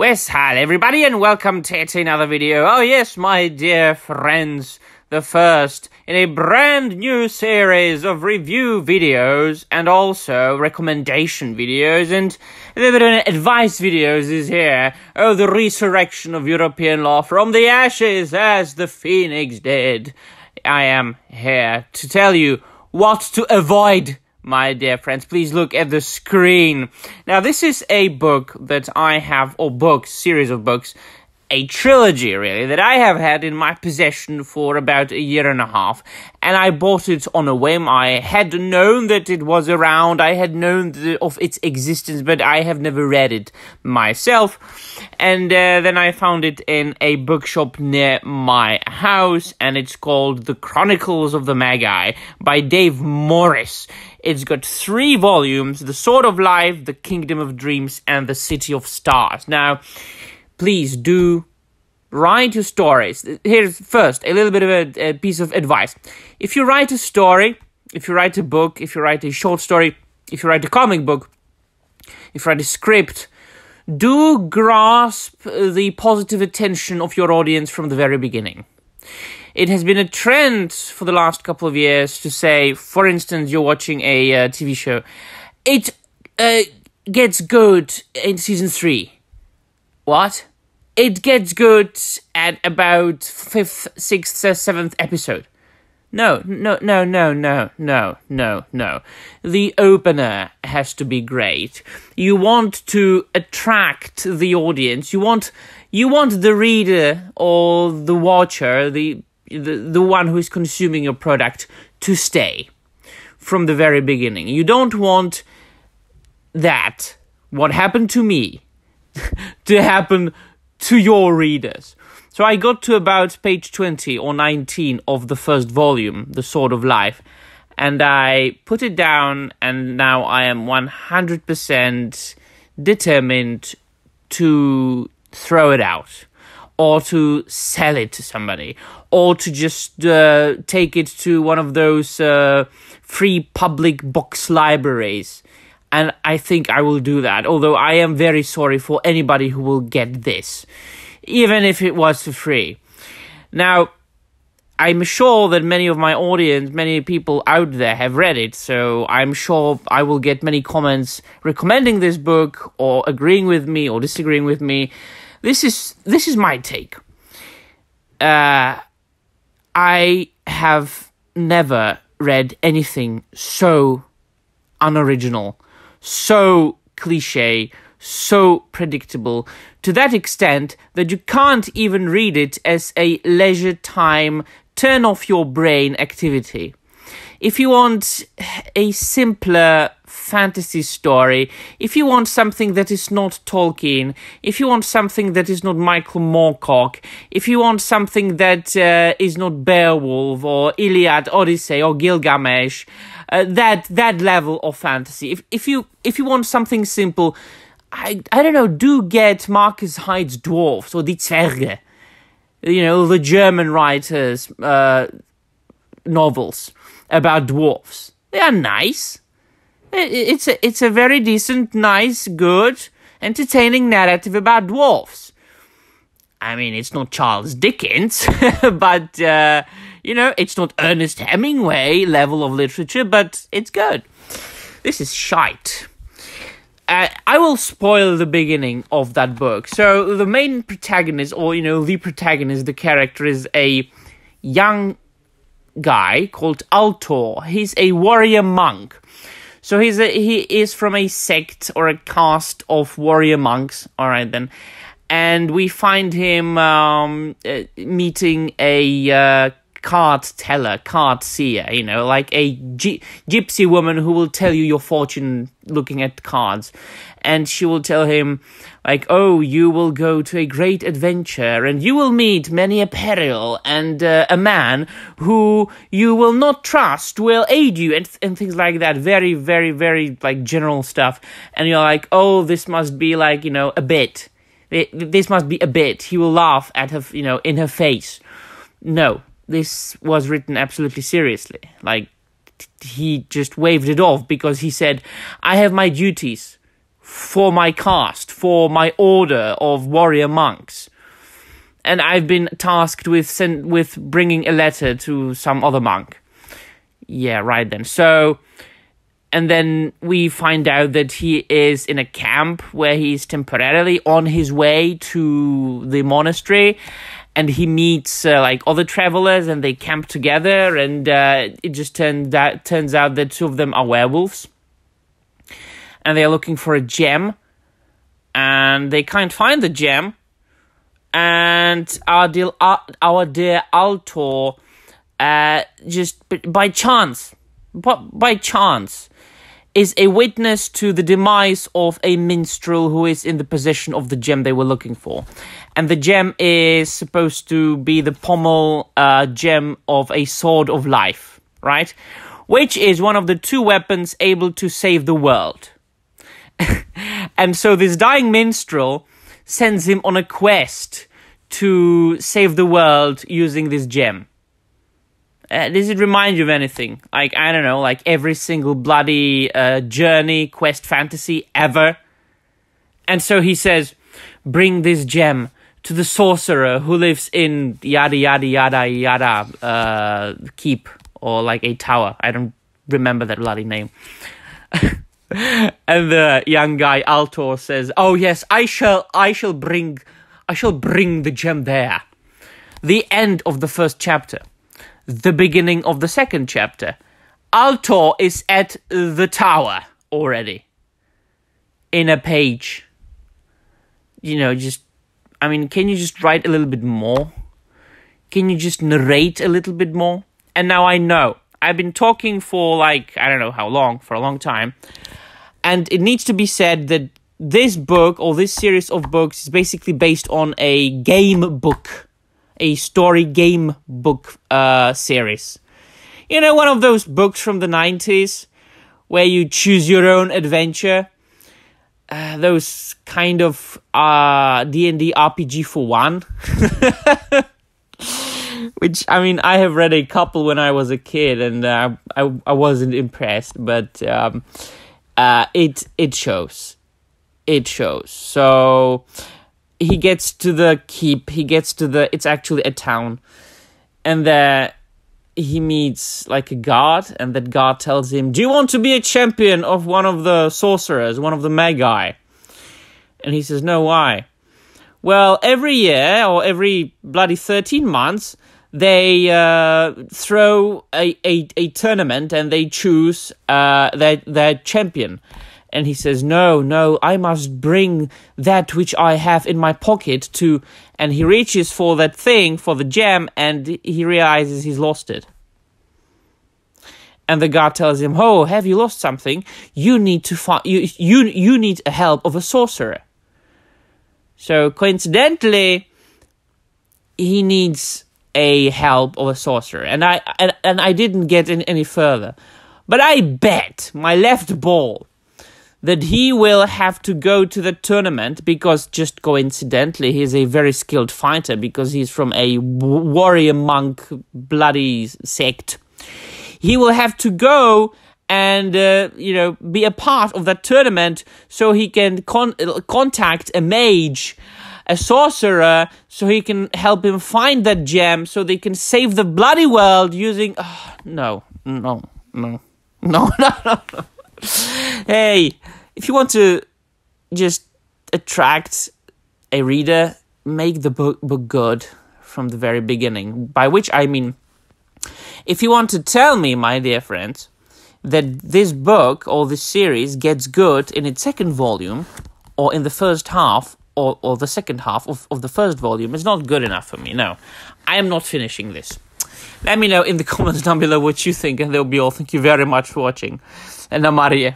Well, hi everybody and welcome to yet another video. Oh yes, my dear friends, the first in a brand new series of review videos and also recommendation videos and a little bit of advice videos is here. Oh, the resurrection of European law from the ashes as the phoenix did. I am here to tell you what to avoid. My dear friends, please look at the screen. Now, this is a book that I have, or books, series of books, a trilogy, really, that I have had in my possession for about a year and a half. And I bought it on a whim. I had known that it was around. I had known of its existence, but I have never read it myself. And then I found it in a bookshop near my house, and it's called The Chronicles of the Magi by Dave Morris. It's got 3 volumes, The Sword of Life, The Kingdom of Dreams, and The City of Stars. Now, please do write your stories. Here's first a little bit of a piece of advice. If you write a story, if you write a book, if you write a short story, if you write a comic book, if you write a script, do grasp the positive attention of your audience from the very beginning. It has been a trend for the last couple of years to say, for instance, you're watching a TV show. It gets good in season 3. What? It gets good at about 5th, 6th, 7th episode. No. The opener has to be great. You want to attract the audience. You want the reader or the watcher, the one who is consuming your product, to stay from the very beginning. You don't want that, what happened to me, to happen to your readers. So I got to about page 20 or 19 of the first volume, The Sword of Life, and I put it down, and now I am 100% determined to throw it out, or to sell it to somebody, or to just take it to one of those free public box libraries. And I think I will do that, although I am very sorry for anybody who will get this, even if it was for free. Now, I'm sure that many of my audience, many people out there have read it, so I'm sure I will get many comments recommending this book, or agreeing with me, or disagreeing with me. This is my take. I have never read anything so unoriginal, so cliché, so predictable, to that extent that you can't even read it as a leisure time, turn off your brain activity. If you want a simpler fantasy story, if you want something that is not Tolkien, if you want something that is not Michael Moorcock, if you want something that is not Beowulf or Iliad, Odyssey or Gilgamesh, that level of fantasy. If you want something simple, I don't know, do get Marcus Hyde's Dwarfs or Die Zwerge, the German writers' novels about dwarfs. They are nice. It's a very decent, nice, good, entertaining narrative about dwarfs. I mean, it's not Charles Dickens, but, it's not Ernest Hemingway level of literature, but it's good. This is shite. I will spoil the beginning of that book. So the main protagonist, or, the protagonist, the character, is a young guy called Altor. He's a warrior monk. So he is from a sect or a caste of warrior monks. All right, then. And we find him meeting a card teller, card seer, like a gypsy woman who will tell you your fortune looking at cards. And she will tell him, like, oh, you will go to a great adventure and you will meet many a peril, and a man who you will not trust will aid you, and things like that. Very, very, very, like, general stuff. And you're like, oh, this must be like, a bit. This must be a bit. He will laugh at her, in her face. No, this was written absolutely seriously. Like, he just waved it off because he said, I have my duties. for my caste, for my order of warrior monks. And I've been tasked with bringing a letter to some other monk. Yeah, right then. So, and then we find out that he is in a camp where he's temporarily on his way to the monastery, and he meets like other travelers, and they camp together, and it just turns out that two of them are werewolves, and they are looking for a gem, and they can't find the gem, and our dear Altor, just by chance, is a witness to the demise of a minstrel who is in the possession of the gem they were looking for. And the gem is supposed to be the pommel gem of a sword of life, right? Which is one of the two weapons able to save the world. And so this dying minstrel sends him on a quest to save the world using this gem. Does it remind you of anything? Like, I don't know, like every single bloody journey, quest, fantasy ever? And so he says, bring this gem to the sorcerer who lives in yada yada yada yada keep, or like a tower. I don't remember that bloody name. And the young guy Altor says, "Oh yes, I shall bring the gem there." The end of the first chapter. The beginning of the second chapter. Altor is at the tower already. In a page. You know, can you just write a little bit more? Can you just narrate a little bit more? And now I know. I've been talking for like, I don't know how long, for a long time. And it needs to be said that this book, or this series of books, is basically based on a game book. A story game book series. You know, one of those books from the 90s where you choose your own adventure. Those kind of D&D RPG for one. Which, I mean, I have read a couple when I was a kid, and I wasn't impressed, but it shows. It shows. So he gets to the keep, it's actually a town, and there he meets like a guard, and that guard tells him, "Do you want to be a champion of one of the sorcerers, one of the magi?" And he says, "No, why?" "Well, every year, or every bloody 13 months, they throw a tournament, and they choose their champion." And he says, no, I must bring that which I have in my pocket to... And he reaches for that thing, for the gem, and he realizes he's lost it. And the guard tells him, "Oh, have you lost something? You need to find... You need a help of a sorcerer." So, coincidentally, he needs a help of a sorcerer. And I didn't get any further. But I bet my left ball that he will have to go to the tournament, because just coincidentally he's a very skilled fighter, because he's from a warrior monk bloody sect. He will have to go and be a part of that tournament, so he can contact a mage, a sorcerer, so he can help him find that gem, so they can save the bloody world using... No. Hey, if you want to just attract a reader, make the book good from the very beginning. By which I mean, if you want to tell me, my dear friends, that this book or this series gets good in its second volume, or in the first half, or the second half of the first volume, it's not good enough for me. No, I am not finishing this. Let me know in the comments down below what you think, and that'll be all. Thank you very much for watching. And Namarie.